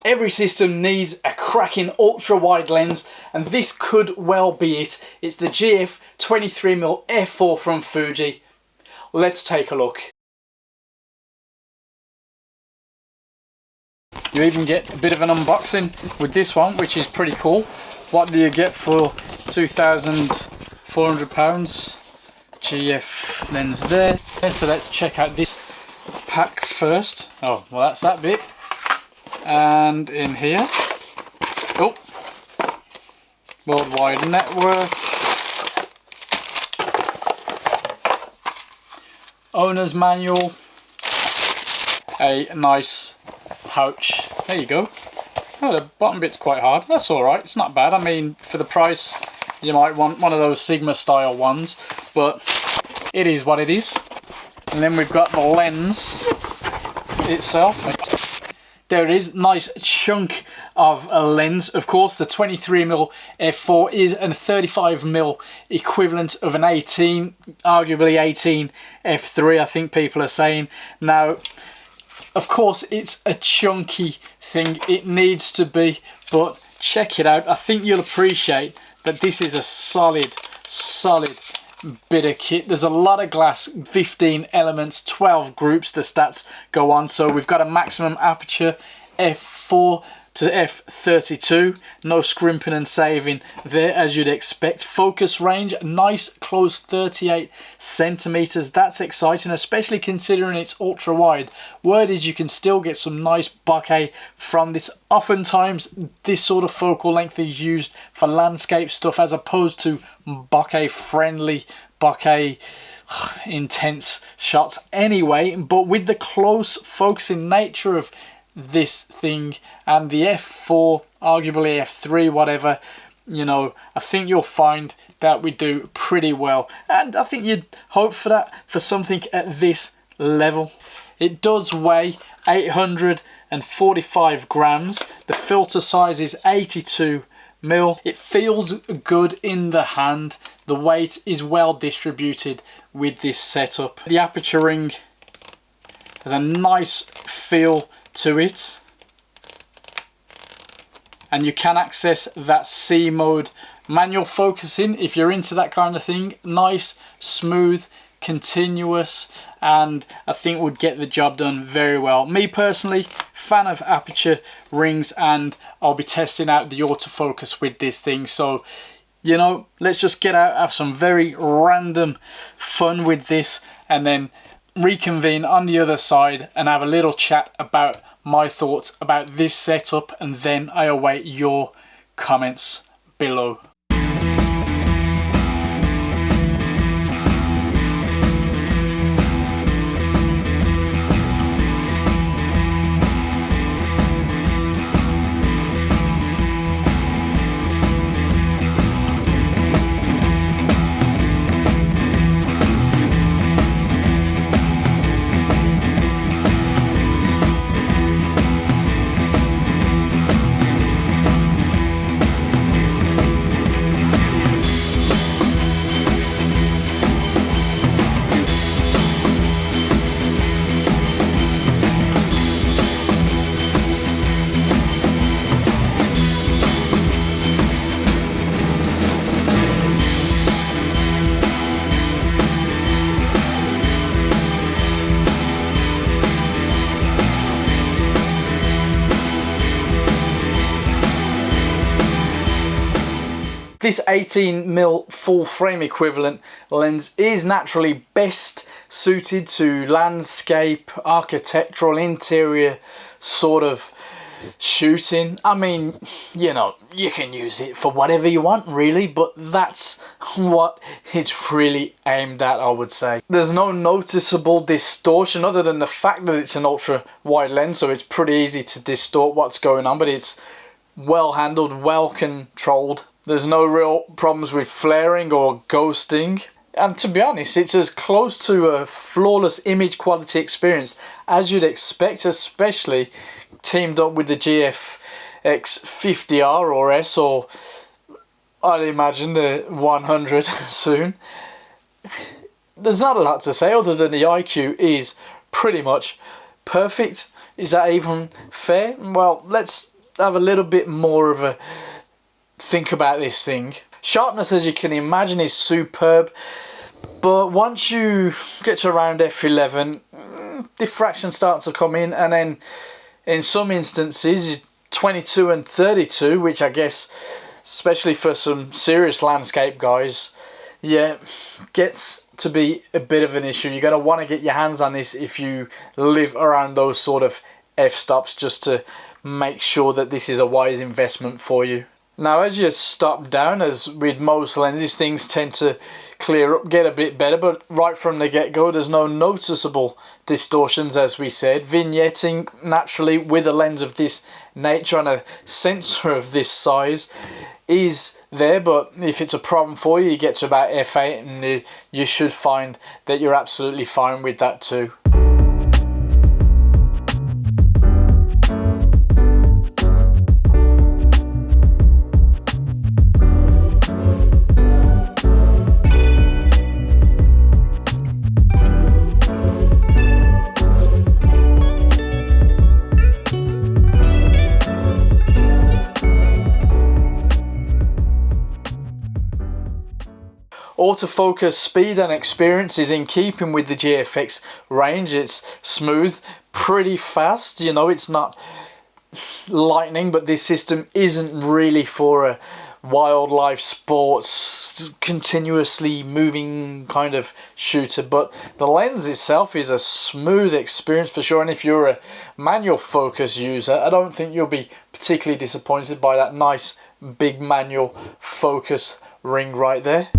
Every system needs a cracking ultra wide lens, and this could well be it. It's the GF 23mm f4 from Fuji. Let's take a look. You even get a bit of an unboxing with this one, which is pretty cool. What do you get for £2,400? GF lens there. So let's check out this pack first. Oh, well, that's that bit. And in here, oh, worldwide network, owner's manual, a nice pouch. There you go. Oh, the bottom bit's quite hard. That's alright, it's not bad. I mean, for the price, you might want one of those Sigma style ones, but it is what it is. And then we've got the lens itself. There it is, nice chunk of a lens. Of course, the 23mm f4 is a 35mm equivalent of an 18, arguably 18 f3, I think people are saying. Now, of course, it's a chunky thing. It needs to be, but check it out. I think you'll appreciate that this is a solid bit of kit. There's a lot of glass, 15 elements, 12 groups the stats go on. So we've got a maximum aperture f4 to f32, no scrimping and saving there as you'd expect. Focus range, nice close 38 centimeters. That's exciting, especially considering it's ultra wide. Word is you can still get some nice bokeh from this. Oftentimes this sort of focal length is used for landscape stuff as opposed to bokeh friendly, bokeh intense shots anyway. But with the close focusing nature of this thing and the f4, arguably f3, whatever, you know, I think you'll find that we do pretty well, and I think you'd hope for that for something at this level. It does weigh 845 grams. The filter size is 82mm. It feels good in the hand. The weight is well distributed with this setup. The aperture ring has a nice feel to it, and you can access that C mode manual focusing if you're into that kind of thing. Nice, smooth, continuous, and I think would get the job done very well. Me personally, fan of aperture rings, and I'll be testing out the autofocus with this thing. So, you know, let's just get out, have some very random fun with this, and then reconvene on the other side and have a little chat about my thoughts about this setup, and then I await your comments below. This 18mm full frame equivalent lens is naturally best suited to landscape, architectural, interior sort of shooting. I mean, you know, you can use it for whatever you want really, but that's what it's really aimed at, I would say. There's no noticeable distortion other than the fact that it's an ultra wide lens, so it's pretty easy to distort what's going on, but it's well handled, well controlled. There's no real problems with flaring or ghosting. And to be honest, it's as close to a flawless image quality experience as you'd expect, especially teamed up with the GF X50R or S, or I'd imagine the 100 soon. There's not a lot to say other than the IQ is pretty much perfect. Is that even fair? Well, let's have a little bit more of a think about this thing. Sharpness, as you can imagine, is superb, but once you get to around f11, diffraction starts to come in, and then in some instances 22 and 32, which I guess, especially for some serious landscape guys, yeah, gets to be a bit of an issue. You're going to want to get your hands on this if you live around those sort of f-stops, just to make sure that this is a wise investment for you. Now, as you stop down, as with most lenses, things tend to clear up, get a bit better, but right from the get-go there's no noticeable distortions, as we said. Vignetting, naturally, with a lens of this nature and a sensor of this size, is there, but if it's a problem for you, you get to about f8 and you should find that you're absolutely fine with that too. Autofocus speed and experience is in keeping with the GFX range. It's smooth, pretty fast, you know, it's not lightning, but this system isn't really for a wildlife sports, continuously moving kind of shooter, but the lens itself is a smooth experience for sure. And if you're a manual focus user, I don't think you'll be particularly disappointed by that nice big manual focus ring right there.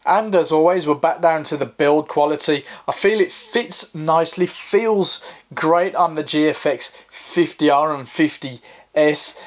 And as always, we're back down to the build quality. I feel it fits nicely, feels great on the GFX 50R and 50S.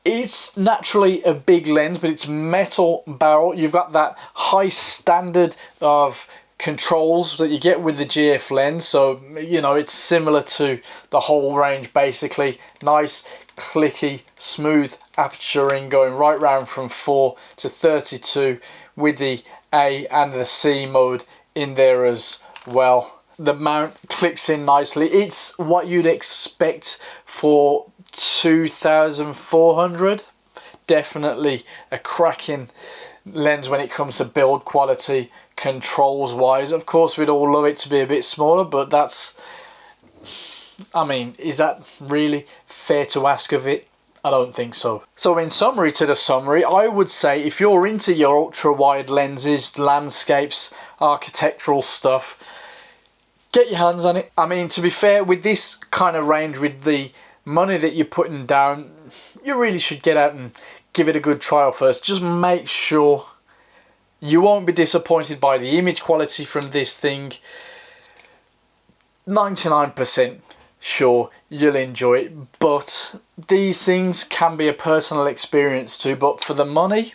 It's naturally a big lens, but it's metal barrel. You've got that high standard of controls that you get with the GF lens, so you know it's similar to the whole range basically. Nice, clicky, smooth aperturing going right round from 4 to 32 with the A and the C mode in there as well. The mount clicks in nicely. It's what you'd expect for 2400. Definitely a cracking lens when it comes to build quality, controls wise. Of course, we'd all love it to be a bit smaller, but that's, I mean, is that really fair to ask of it? I don't think so. So in summary to the summary, I would say if you're into your ultra wide lenses, landscapes, architectural stuff, get your hands on it. I mean, to be fair, with this kind of range, with the money that you're putting down, you really should get out and give it a good trial first. Just make sure you won't be disappointed by the image quality from this thing. 99% sure you'll enjoy it, but these things can be a personal experience too. But for the money,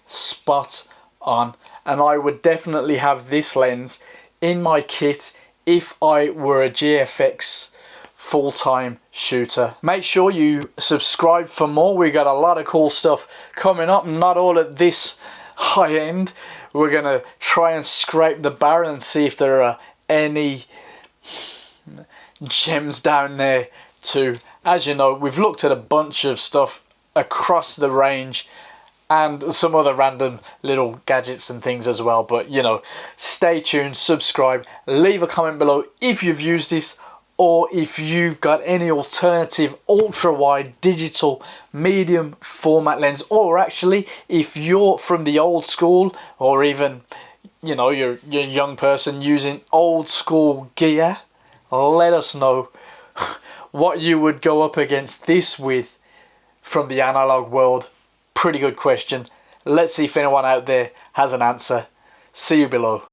spot on. And I would definitely have this lens in my kit if I were a GFX full-time shooter. Make sure you subscribe for more. We got a lot of cool stuff coming up, not all at this high end. We're gonna try and scrape the barrel and see if there are any gems down there too. As you know, we've looked at a bunch of stuff across the range and some other random little gadgets and things as well, but you know, stay tuned, subscribe, leave a comment below if you've used this, or if you've got any alternative ultra wide digital medium format lens, or actually if you're from the old school, or even, you know, you're a young person using old school gear. Let us know what you would go up against this with from the analog world. Pretty good question. Let's see if anyone out there has an answer. See you below.